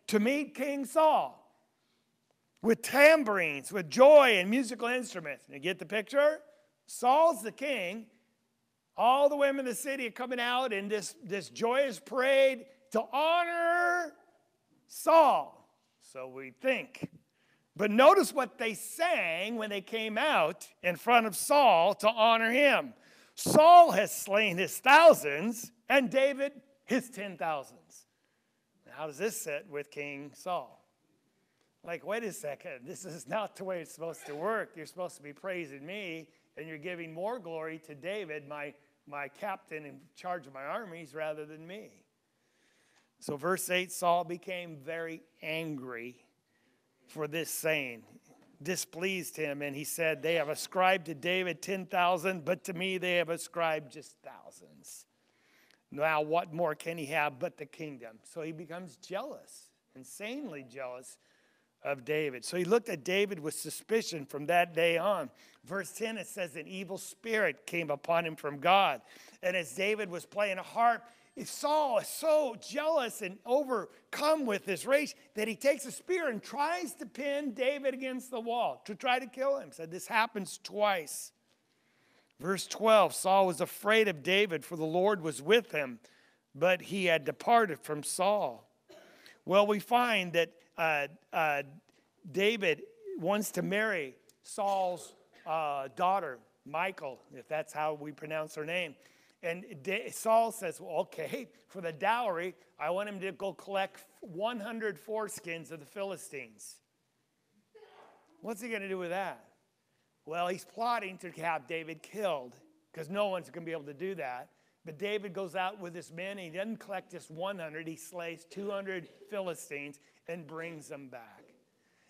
to meet King Saul with tambourines, with joy and musical instruments. You get the picture? Saul's the king. All the women in the city are coming out in this joyous parade to honor Saul. So we think. But notice what they sang when they came out in front of Saul to honor him. Saul has slain his thousands, and David his 10,000s. How does this sit with King Saul? Like, wait a second, this is not the way it's supposed to work. You're supposed to be praising me, and you're giving more glory to David, my captain in charge of my armies, rather than me. So verse 8, Saul became very angry for this saying, displeased him, and he said, they have ascribed to David 10,000, but to me they have ascribed just thousands. Now what more can he have but the kingdom? So he becomes jealous, insanely jealous of David. So he looked at David with suspicion from that day on. Verse 10, it says an evil spirit came upon him from God. And as David was playing a harp, Saul is so jealous and overcome with this rage that he takes a spear and tries to pin David against the wall to try to kill him. So this happens twice. Verse 12, Saul was afraid of David, for the Lord was with him, but he had departed from Saul. Well, we find that David wants to marry Saul's daughter, Michal, if that's how we pronounce her name. And Saul says, well, okay, for the dowry, I want him to go collect 100 foreskins of the Philistines. What's he going to do with that? Well, he's plotting to have David killed because no one's going to be able to do that. But David goes out with his men, and he doesn't collect just 100. He slays 200 Philistines and brings them back.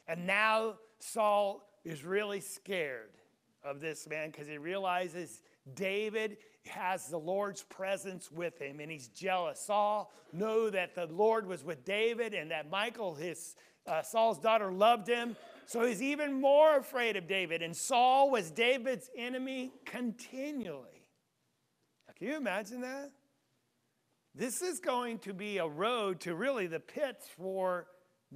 And now Saul is really scared of this man because he realizes David has the Lord's presence with him, and he's jealous. Saul knew that the Lord was with David and that Michal, Saul's daughter, loved him. So he's even more afraid of David. And Saul was David's enemy continually. Now, can you imagine that? This is going to be a road to really the pits for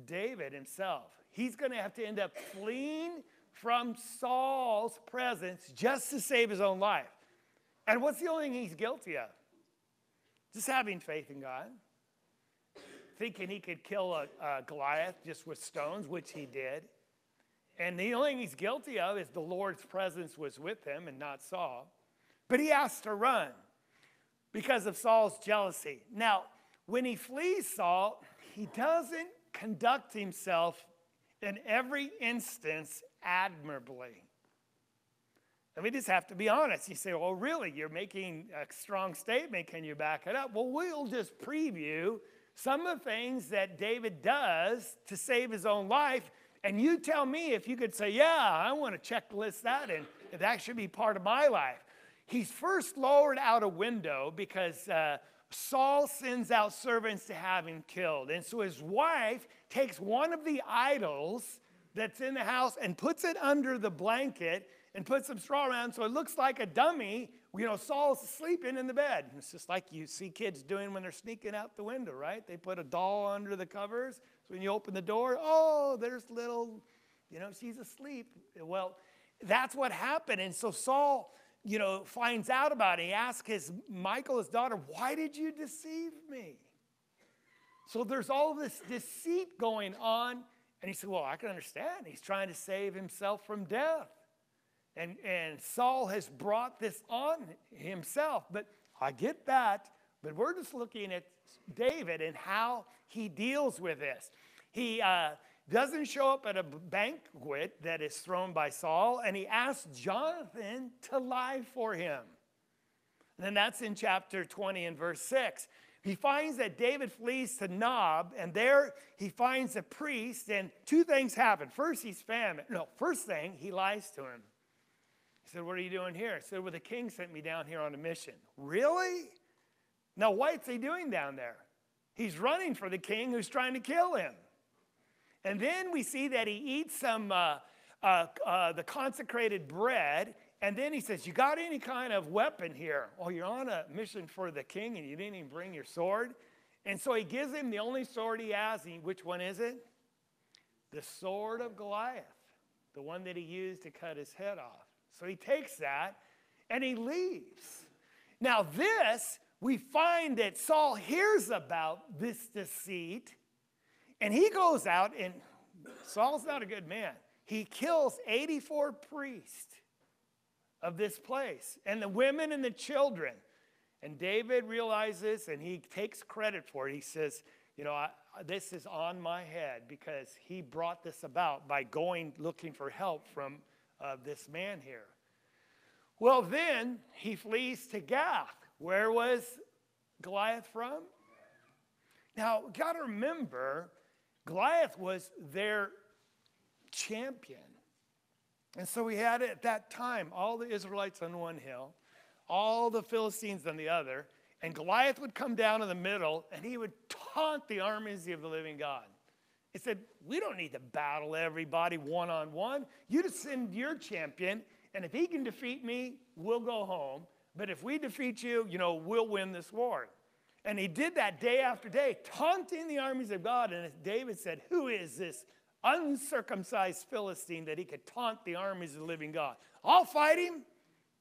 David himself. He's going to have to end up fleeing from Saul's presence just to save his own life. And what's the only thing he's guilty of? Just having faith in God. Thinking he could kill a Goliath just with stones, which he did. And the only thing he's guilty of is the Lord's presence was with him and not Saul. But he has to run because of Saul's jealousy. Now, when he flees Saul, he doesn't conduct himself in every instance admirably. And we just have to be honest. You say, well, really, you're making a strong statement. Can you back it up? Well, we'll just preview some of the things that David does to save his own life. And you tell me if you could say, yeah, I want to checklist that, and that should be part of my life. He's first lowered out a window because Saul sends out servants to have him killed. And so his wife takes one of the idols that's in the house and puts it under the blanket and puts some straw around so it looks like a dummy. You know, Saul's sleeping in the bed. It's just like you see kids doing when they're sneaking out the window, right? They put a doll under the covers. So when you open the door, oh, there's little, she's asleep. Well, that's what happened. And so Saul, finds out about it. He asks Michal, his daughter, why did you deceive me? So there's all this deceit going on. And he said, well, I can understand. He's trying to save himself from death. And Saul has brought this on himself. But I get that. But we're just looking at David and how he deals with this. He doesn't show up at a banquet that is thrown by Saul. And he asks Jonathan to lie for him. And then that's in chapter 20 and verse 6. He finds that David flees to Nob, and there he finds a priest, and two things happen. First, he's famine. First thing, he lies to him. He said, what are you doing here? He said, well, the king sent me down here on a mission. Really? Now, what's he doing down there? He's running for the king who's trying to kill him. And then we see that he eats some the consecrated bread, and then he says, you got any kind of weapon here? Oh, you're on a mission for the king, and you didn't even bring your sword? And so he gives him the only sword he has. Which one is it? The sword of Goliath, the one that he used to cut his head off. So he takes that and he leaves. Now this, we find that Saul hears about this deceit, and he goes out, and Saul's not a good man. He kills 84 priests of this place, and the women and the children. And David realizes, and he takes credit for it. He says, this is on my head because he brought this about by going looking for help from this man here. Well, then he flees to Gath. Where was Goliath from? Now, got to remember, Goliath was their champion. And so we had at that time all the Israelites on one hill, all the Philistines on the other, and Goliath would come down in the middle, and he would taunt the armies of the living God. He said, we don't need to battle everybody one-on-one. You just send your champion, and if he can defeat me, we'll go home. But if we defeat you, we'll win this war. And he did that day after day, taunting the armies of God. And David said, who is this uncircumcised Philistine that he could taunt the armies of the living God? I'll fight him.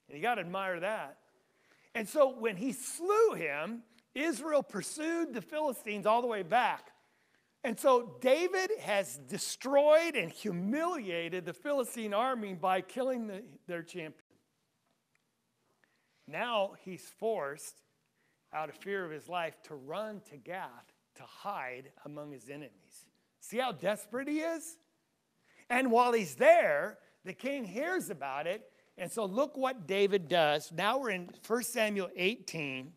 And you got to admire that. And so when he slew him, Israel pursued the Philistines all the way back. And so David has destroyed and humiliated the Philistine army by killing their champion. Now he's forced, out of fear of his life, to run to Gath to hide among his enemies. See how desperate he is? And while he's there, the king hears about it. And so look what David does. Now we're in 1 Samuel 18,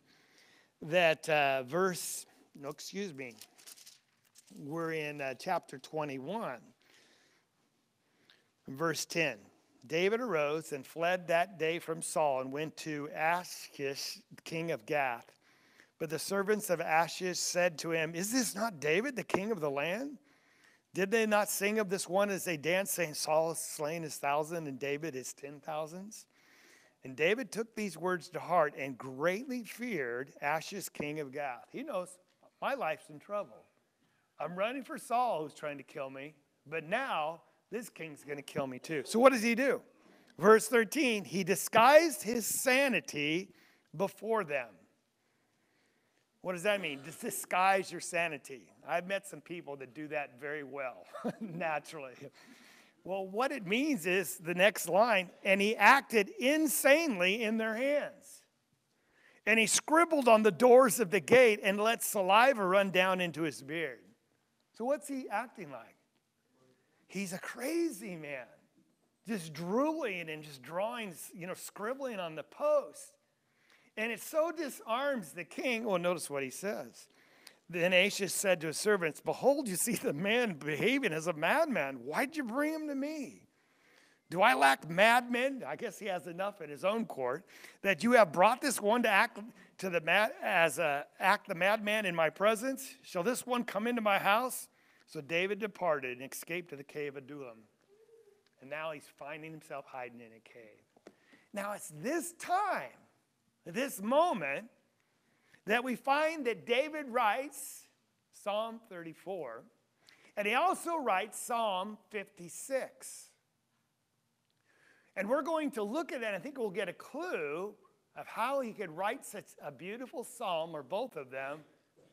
we're in chapter 21, verse 10. David arose and fled that day from Saul and went to Achish, king of Gath. But the servants of Achish said to him, is this not David, the king of the land? Did they not sing of this one as they danced, saying, Saul has slain his 1,000 and David his 10,000s? And David took these words to heart and greatly feared Achish, king of Gath. He knows my life's in trouble. I'm running for Saul, who's trying to kill me, but now this king's going to kill me too. So what does he do? Verse 13, he disguised his sanity before them. What does that mean? Just disguise your sanity. I've met some people that do that very well, naturally. Well, what it means is the next line, and he acted insanely in their hands. And he scribbled on the doors of the gate and let saliva run down into his beard. So what's he acting like? He's a crazy man, just drooling and just drawing, scribbling on the post. And it so disarms the king. Well, notice what he says. Then Achish said to his servants, behold, you see the man behaving as a madman. Why'd you bring him to me? Do I lack madmen? I guess he has enough in his own court, that you have brought this one to act the madman in my presence. Shall this one come into my house? So David departed and escaped to the cave of Adullam. And now he's finding himself hiding in a cave. Now it's this time, this moment, that we find that David writes Psalm 34, and he also writes Psalm 56. And we're going to look at that. I think we'll get a clue of how he could write such a beautiful psalm, or both of them,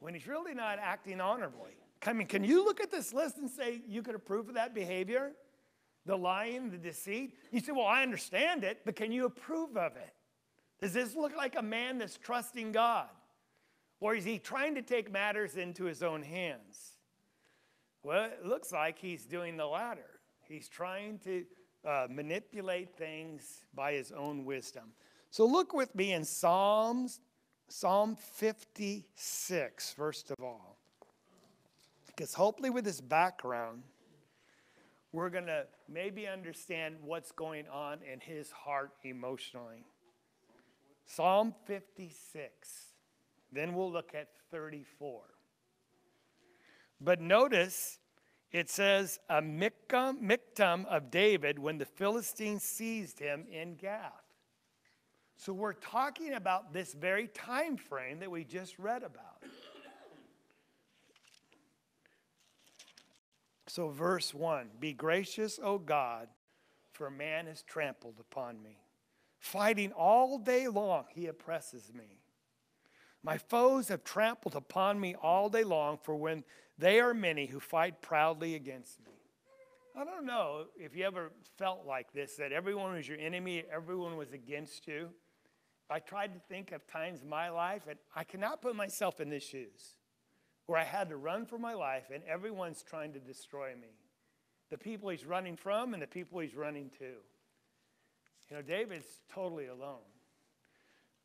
when he's really not acting honorably. I mean, can you look at this list and say you could approve of that behavior? The lying, the deceit? You say, well, I understand it, but can you approve of it? Does this look like a man that's trusting God? Or is he trying to take matters into his own hands? Well, it looks like he's doing the latter. He's trying to manipulate things by his own wisdom. So look with me in Psalm 56, first of all. Because hopefully with this background, we're going to maybe understand what's going on in his heart emotionally. Psalm 56. Then we'll look at 34. But notice it says a miktam of David when the Philistines seized him in Gath. So we're talking about this very time frame that we just read about. So verse 1, be gracious, O God, for man has trampled upon me. Fighting all day long, he oppresses me. My foes have trampled upon me all day long, for when they are many who fight proudly against me. I don't know if you ever felt like this, that everyone was your enemy, everyone was against you. I tried to think of times in my life, and I cannot put myself in these shoes, where I had to run for my life, and everyone's trying to destroy me. The people he's running from and the people he's running to. You know, David's totally alone.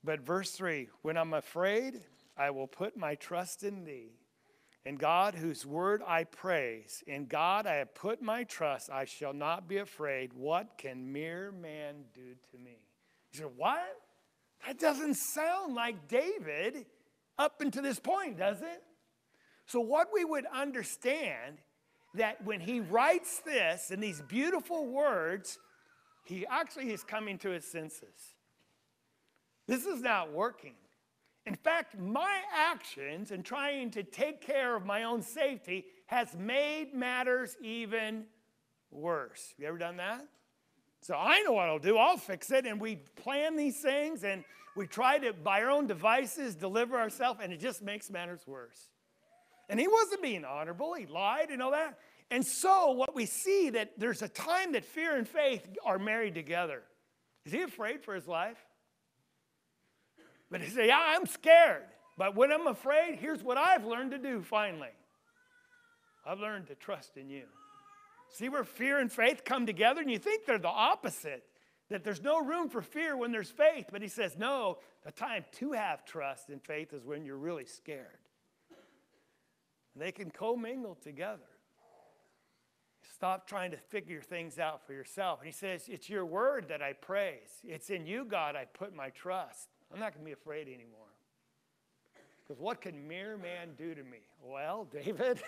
But verse 3, when I'm afraid, I will put my trust in thee. In God, whose word I praise. In God I have put my trust. I shall not be afraid. What can mere man do to me? You say, what? That doesn't sound like David up until this point, does it? So what we would understand, that when he writes this in these beautiful words, he actually is coming to his senses. This is not working. In fact, my actions in trying to take care of my own safety has made matters even worse. Have you ever done that? So I know what I'll do. I'll fix it. And we plan these things and we try to, by our own devices, deliver ourselves, and it just makes matters worse. And he wasn't being honorable. He lied and all that. And so what we see, that there's a time that fear and faith are married together. Is he afraid for his life? But he said, yeah, I'm scared. But when I'm afraid, here's what I've learned to do finally. I've learned to trust in you. See where fear and faith come together? And you think they're the opposite, that there's no room for fear when there's faith. But he says, no, the time to have trust and faith is when you're really scared. And they can commingle together. Stop trying to figure things out for yourself. And he says, it's your word that I praise. It's in you, God, I put my trust. I'm not going to be afraid anymore. Because what can mere man do to me? Well, David,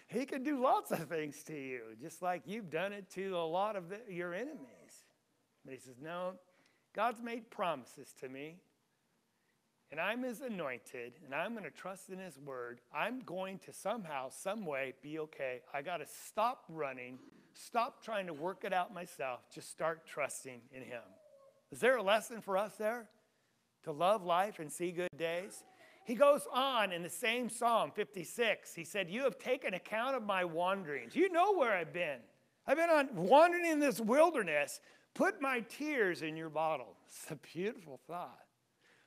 he can do lots of things to you, just like you've done it to a lot of your enemies. But he says, no, God's made promises to me, and I'm his anointed, and I'm going to trust in his word. I'm going to somehow, some way be okay. I got to stop running, stop trying to work it out myself, just start trusting in him. Is there a lesson for us there? To love life and see good days? He goes on in the same Psalm 56. He said, you have taken account of my wanderings. You know where I've been. I've been wandering in this wilderness. Put my tears in your bottle. It's a beautiful thought.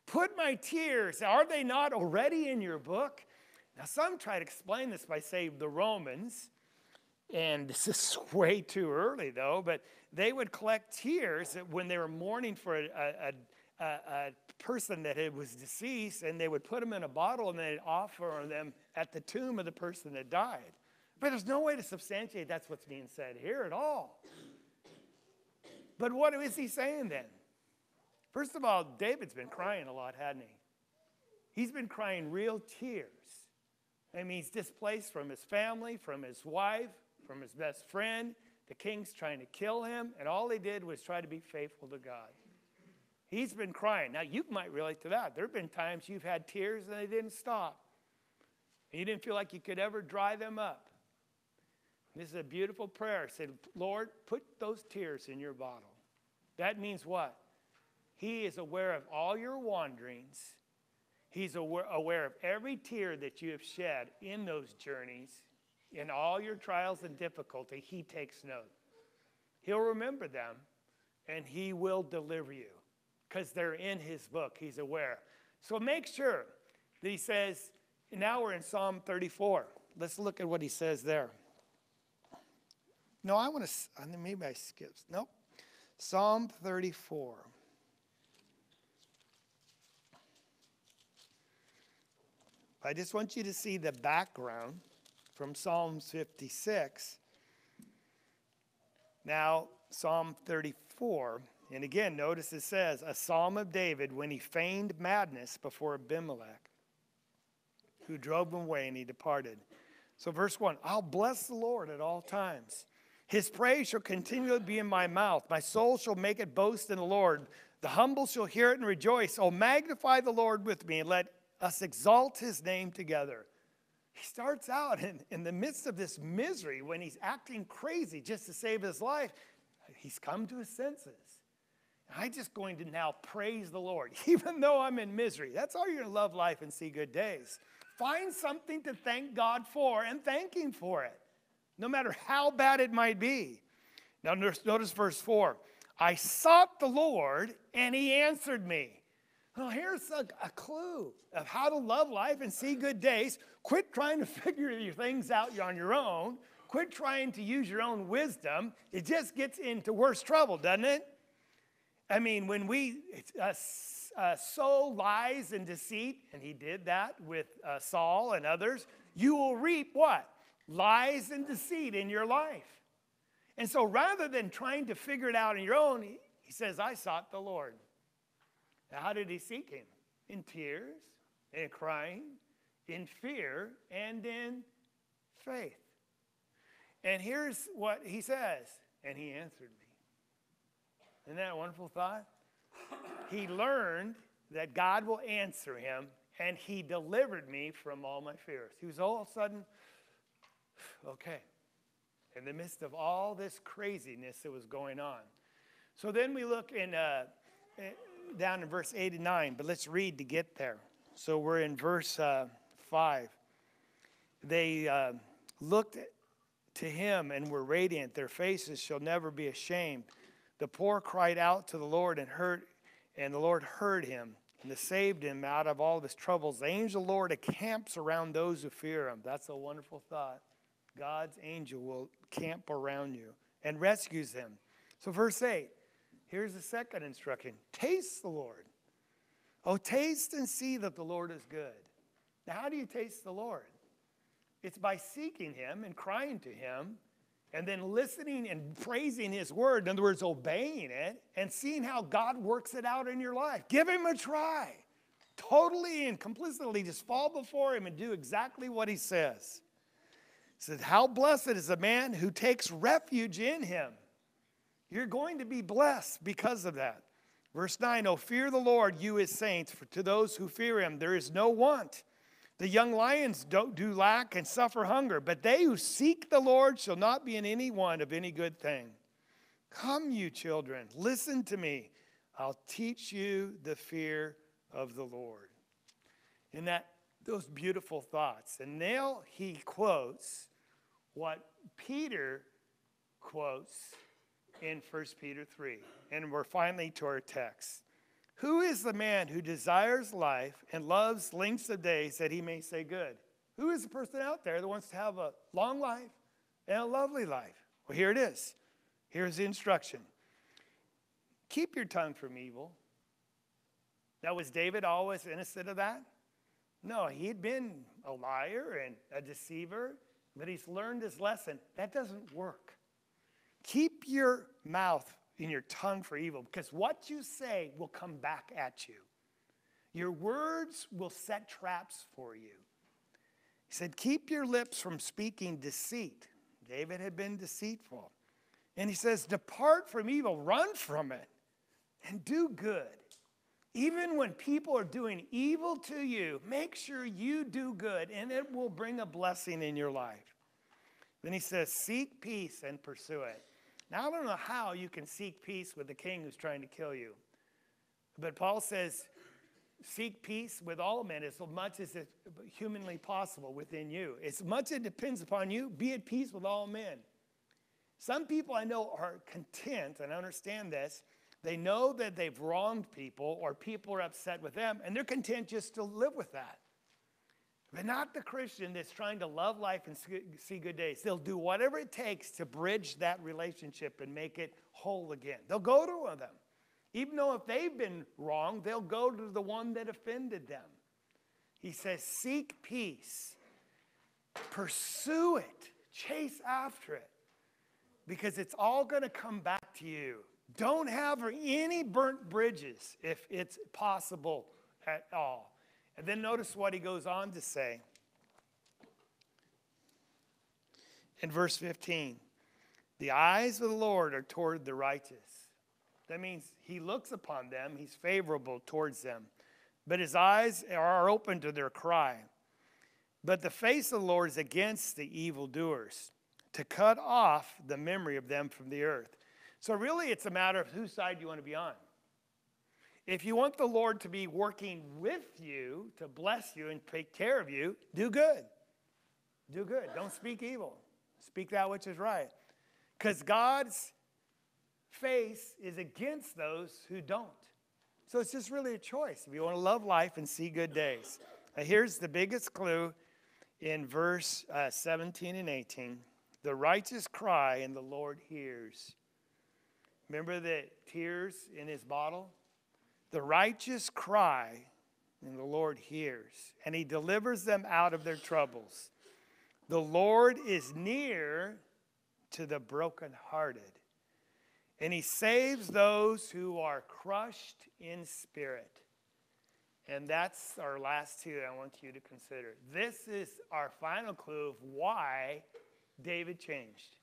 Put my tears. Are they not already in your book? Now, some try to explain this by saying the Romans, and this is way too early, though, but they would collect tears when they were mourning for a person that was deceased, and they would put them in a bottle and they'd offer them at the tomb of the person that died. But there's no way to substantiate that's what's being said here at all. But what is he saying then? First of all, David's been crying a lot, hadn't he? He's been crying real tears. I mean, he's displaced from his family, from his wife, from his best friend. The king's trying to kill him, and all he did was try to be faithful to God. He's been crying. Now, you might relate to that. There have been times you've had tears and they didn't stop. And you didn't feel like you could ever dry them up. This is a beautiful prayer. It said, Lord, put those tears in your bottle. That means what? He is aware of all your wanderings. He's aware of every tear that you have shed in those journeys, in all your trials and difficulty. He takes note. He'll remember them, and he will deliver you. Because they're in his book. He's aware. So make sure that he says, now we're in Psalm 34. Let's look at what he says there. No, I want to, maybe I skipped. Nope. Psalm 34. I just want you to see the background from Psalm 56. Now, Psalm 34. And again, notice it says, a psalm of David when he feigned madness before Abimelech, who drove him away and he departed. So verse 1, I'll bless the Lord at all times. His praise shall continually be in my mouth. My soul shall make it boast in the Lord. The humble shall hear it and rejoice. Oh, magnify the Lord with me and let us exalt his name together. He starts out in the midst of this misery when he's acting crazy just to save his life. He's come to his senses. I'm just going to now praise the Lord, even though I'm in misery. That's how you're going to love life and see good days. Find something to thank God for and thank him for it, no matter how bad it might be. Now notice verse 4. I sought the Lord, and he answered me. Well, here's a clue of how to love life and see good days. Quit trying to figure your things out on your own. Quit trying to use your own wisdom. It just gets into worse trouble, doesn't it? I mean, when we sow lies and deceit, and he did that with Saul and others, you will reap what? Lies and deceit in your life. And so rather than trying to figure it out on your own, he says, I sought the Lord. Now, how did he seek him? In tears, in crying, in fear, and in faith. And here's what he says, and he answered me. Isn't that a wonderful thought? He learned that God will answer him, and he delivered me from all my fears. He was all of a sudden, okay, in the midst of all this craziness that was going on. So then we look down in verse 8 and 9, but let's read to get there. So we're in verse 5. They looked to him and were radiant. Their faces shall never be ashamed. The poor cried out to the Lord and the Lord heard him and saved him out of all of his troubles. The angel of the Lord encamps around those who fear him. That's a wonderful thought. God's angel will camp around you and rescues them. So verse 8, here's the second instruction. Taste the Lord. Oh, taste and see that the Lord is good. Now, how do you taste the Lord? It's by seeking him and crying to him and then listening and praising his word. In other words, obeying it and seeing how God works it out in your life. Give him a try. Totally and completely just fall before him and do exactly what he says. He said, how blessed is the man who takes refuge in him. You're going to be blessed because of that. Verse 9, oh, fear the Lord, you his saints, for to those who fear him there is no want. The young lions don't do lack and suffer hunger, but they who seek the Lord shall not be in any want of any good thing. Come, you children, listen to me. I'll teach you the fear of the Lord. And those beautiful thoughts. And now he quotes what Peter quotes in 1 Peter 3. And we're finally to our text. Who is the man who desires life and loves lengths of days that he may say good? Who is the person out there that wants to have a long life and a lovely life? Well, here it is. Here's the instruction. Keep your tongue from evil. Now, was David always innocent of that? No, he'd been a liar and a deceiver, but he's learned his lesson. That doesn't work. Keep your mouth and your tongue for evil, because what you say will come back at you. Your words will set traps for you. He said, keep your lips from speaking deceit. David had been deceitful. And he says, depart from evil, run from it, and do good. Even when people are doing evil to you, make sure you do good, and it will bring a blessing in your life. Then he says, seek peace and pursue it. Now, I don't know how you can seek peace with the king who's trying to kill you. But Paul says, seek peace with all men as much as it's humanly possible within you. As much as it depends upon you, be at peace with all men. Some people I know are content, and I understand this. They know that they've wronged people or people are upset with them, and they're content just to live with that. But not the Christian that's trying to love life and see good days. They'll do whatever it takes to bridge that relationship and make it whole again. They'll go to them. Even though if they've been wrong, they'll go to the one that offended them. He says, seek peace. Pursue it. Chase after it. Because it's all going to come back to you. Don't have any burnt bridges if it's possible at all. And then notice what he goes on to say. In verse 15, the eyes of the Lord are toward the righteous. That means he looks upon them. He's favorable towards them. But his eyes are open to their cry. But the face of the Lord is against the evildoers, to cut off the memory of them from the earth. So really, it's a matter of whose side you want to be on. If you want the Lord to be working with you, to bless you and take care of you, do good. Do good. Don't speak evil. Speak that which is right. Because God's face is against those who don't. So it's just really a choice if you want to love life and see good days. Here's the biggest clue in verse 17 and 18. The righteous cry and the Lord hears. Remember the tears in his bottle? The righteous cry and the Lord hears, and he delivers them out of their troubles. The Lord is near to the brokenhearted, and he saves those who are crushed in spirit. And that's our last two I want you to consider. This is our final clue of why David changed.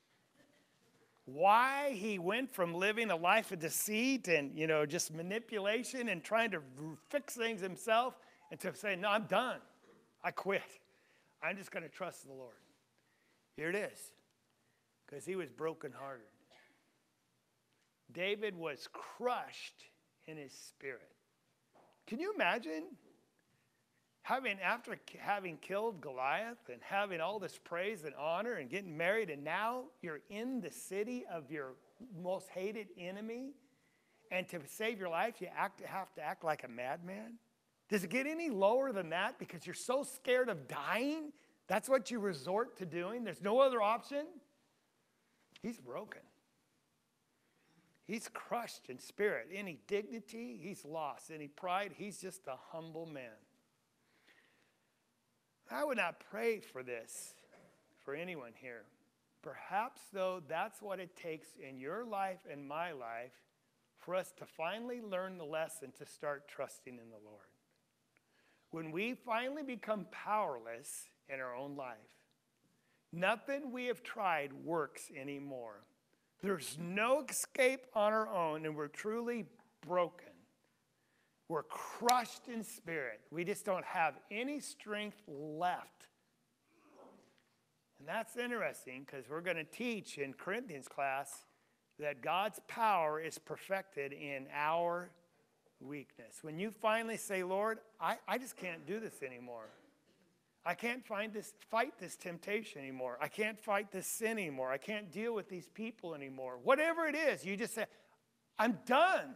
Why he went from living a life of deceit and, just manipulation and trying to fix things himself and to say, no, I'm done. I quit. I'm just going to trust the Lord. Here it is. Because he was brokenhearted. David was crushed in his spirit. Can you imagine after having killed Goliath and having all this praise and honor and getting married, and now you're in the city of your most hated enemy, and to save your life, you have to act like a madman? Does it get any lower than that because you're so scared of dying? That's what you resort to doing? There's no other option? He's broken. He's crushed in spirit. Any dignity, he's lost. Any pride, he's just a humble man. I would not pray for this for anyone here. Perhaps, though, that's what it takes in your life and my life for us to finally learn the lesson to start trusting in the Lord. When we finally become powerless in our own life, nothing we have tried works anymore. There's no escape on our own, and we're truly broken. We're crushed in spirit. We just don't have any strength left. And that's interesting because we're going to teach in Corinthians class that God's power is perfected in our weakness. When you finally say, Lord, I just can't do this anymore. I can't fight this temptation anymore. I can't fight this sin anymore. I can't deal with these people anymore. Whatever it is, you just say, I'm done.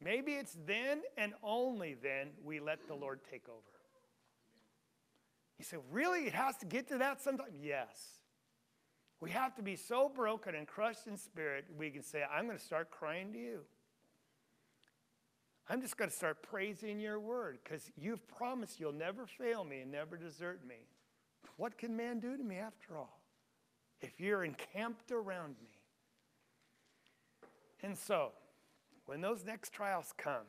Maybe it's then and only then we let the Lord take over. You say, really? It has to get to that sometime? Yes. We have to be so broken and crushed in spirit, we can say, I'm going to start crying to you. I'm just going to start praising your word because you've promised you'll never fail me and never desert me. What can man do to me after all if you're encamped around me? And so, when those next trials come,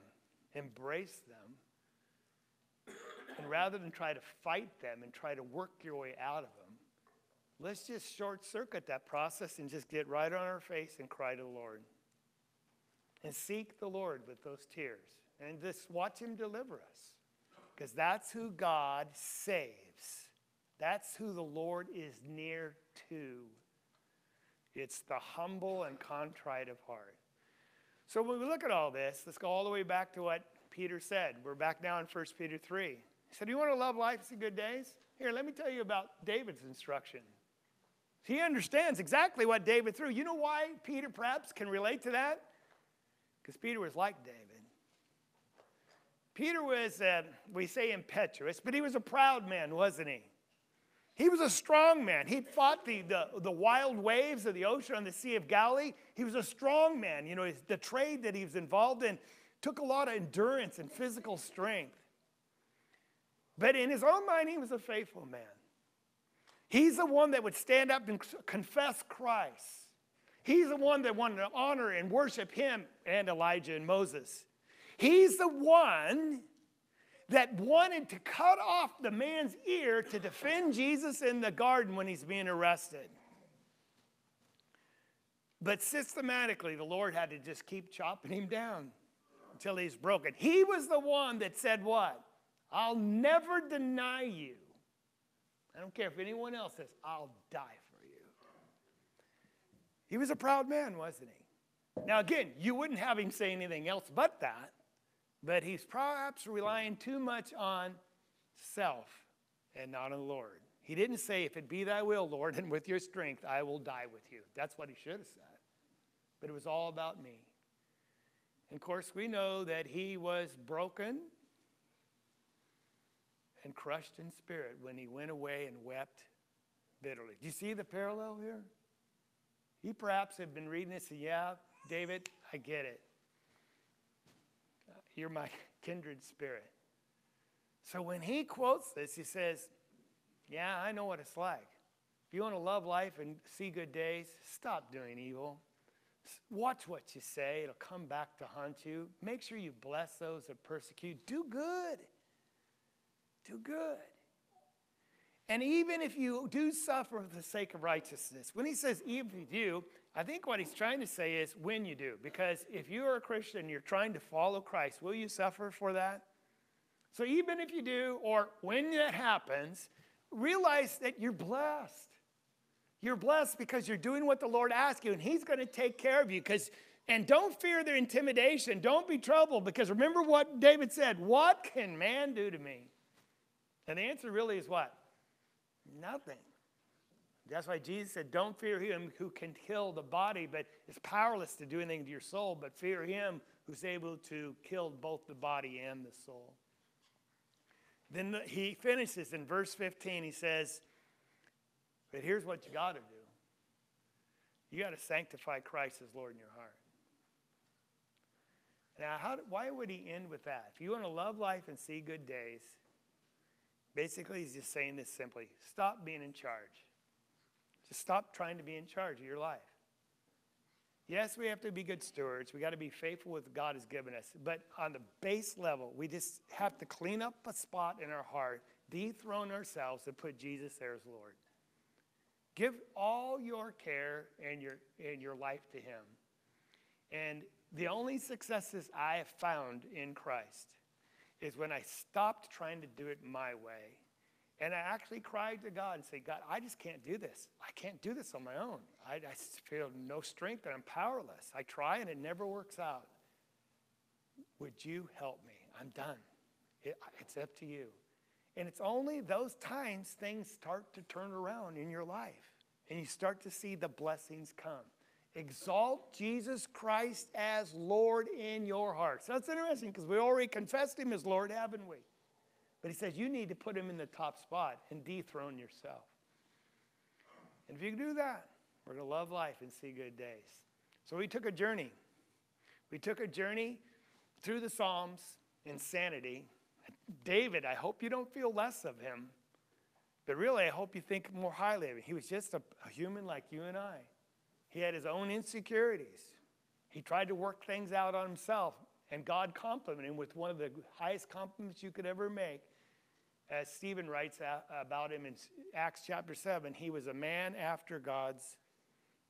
embrace them. And rather than try to fight them and try to work your way out of them, let's just short circuit that process and just get right on our face and cry to the Lord. And seek the Lord with those tears. And just watch him deliver us. Because that's who God saves. That's who the Lord is near to. It's the humble and contrite of heart. So when we look at all this, let's go all the way back to what Peter said. We're back now in 1 Peter 3. He said, do you want to love life and see good days? Here, let me tell you about David's instruction. He understands exactly what David threw. You know why Peter perhaps can relate to that? Because Peter was like David. Peter was, we say impetuous, but he was a proud man, wasn't he? He was a strong man. He'd fought the wild waves of the ocean on the Sea of Galilee. He was a strong man. You know, the trade that he was involved in took a lot of endurance and physical strength. But in his own mind, he was a faithful man. He's the one that would stand up and confess Christ. He's the one that wanted to honor and worship him and Elijah and Moses. He's the one that wanted to cut off the man's ear to defend Jesus in the garden when he's being arrested. But systematically, the Lord had to just keep chopping him down until he's broken. He was the one that said what? I'll never deny you I don't care if anyone else says, I'll die for you. He was a proud man, wasn't he? Now, again, you wouldn't have him say anything else but that, but he's perhaps relying too much on self and not on the Lord. He didn't say, if it be thy will, Lord, and with your strength, I will die with you. That's what he should have said. But it was all about me. And of course, we know that he was broken and crushed in spirit when he went away and wept bitterly. Do you see the parallel here? He perhaps had been reading this and, yeah, David, I get it. You're my kindred spirit. So when he quotes this, he says, yeah, I know what it's like. If you want to love life and see good days, stop doing evil. Watch what you say. It'll come back to haunt you. Make sure you bless those that persecute. Do good. Do good. And even if you do suffer for the sake of righteousness, when he says even if you do, I think what he's trying to say is when you do. Because if you are a Christian and you're trying to follow Christ, will you suffer for that? So even if you do, or when that happens, realize that you're blessed. You're blessed because you're doing what the Lord asks you, and he's going to take care of you. And don't fear their intimidation. Don't be troubled, because remember what David said, what can man do to me? And the answer really is what? Nothing. That's why Jesus said, don't fear him who can kill the body, but is powerless to do anything to your soul, but fear him who's able to kill both the body and the soul. Then he finishes in verse 15. He says, but here's what you got to do. You got to sanctify Christ as Lord in your heart. Now, why would he end with that? If you want to love life and see good days, basically he's just saying this simply. Stop being in charge. Just stop trying to be in charge of your life. Yes, we have to be good stewards. We got to be faithful with what God has given us. But on the base level, we just have to clean up a spot in our heart, dethrone ourselves, and put Jesus there as Lord. Give all your care and your life to him. And the only successes I have found in Christ is when I stopped trying to do it my way. And I actually cried to God and said, God, I just can't do this. I can't do this on my own. I feel no strength and I'm powerless. I try and it never works out. Would you help me? I'm done. It's up to you. And it's only those times things start to turn around in your life. And you start to see the blessings come. Exalt Jesus Christ as Lord in your heart. So that's interesting because we already confessed him as Lord, haven't we? But he says you need to put him in the top spot and dethrone yourself. And if you do that, we're going to love life and see good days. So we took a journey. We took a journey through the Psalms, insanity. David, I hope you don't feel less of him. But really, I hope you think more highly of him. He was just a human like you and I. He had his own insecurities. He tried to work things out on himself. And God complimented him with one of the highest compliments you could ever make. As Stephen writes about him in Acts chapter 7, he was a man after God's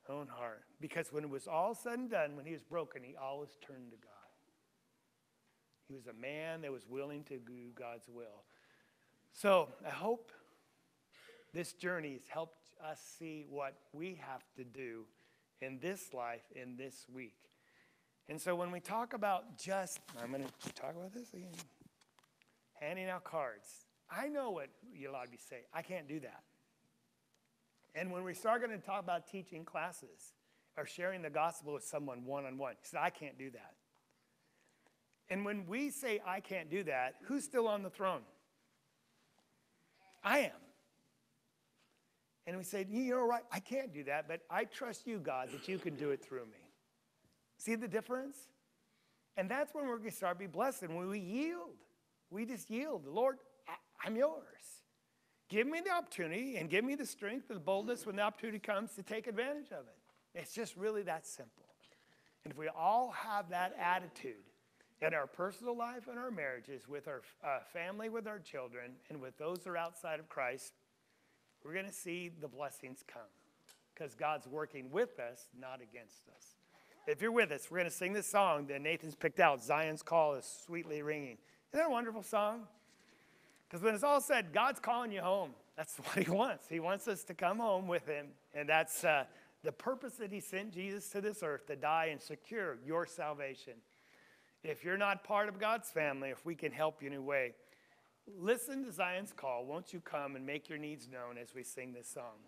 own heart. Because when it was all said and done, when he was broken, he always turned to God. He was a man that was willing to do God's will. So I hope this journey has helped us see what we have to do in this life, in this week. And so when we talk about I'm going to talk about this again, handing out cards. I know what you're allowed to say. I can't do that. And when we start going to talk about teaching classes or sharing the gospel with someone one-on-one, he said, I can't do that. And when we say I can't do that, who's still on the throne? I am. And we say, you're right, I can't do that, but I trust you, God, that you can do it through me. See the difference? And that's when we're going to start to be blessed. And when we yield, we just yield. Lord, I'm yours. Give me the opportunity and give me the strength and the boldness when the opportunity comes to take advantage of it. It's just really that simple. And if we all have that attitude in our personal life and our marriages, with our family, with our children, and with those that are outside of Christ, we're going to see the blessings come because God's working with us, not against us. If you're with us, we're going to sing this song that Nathan's picked out, Zion's Call is Sweetly Ringing. Isn't that a wonderful song? Because when it's all said, God's calling you home. That's what he wants. He wants us to come home with him. And that's the purpose that he sent Jesus to this earth, to die and secure your salvation. If you're not part of God's family, if we can help you in a way, listen to Zion's call. Won't you come and make your needs known as we sing this song?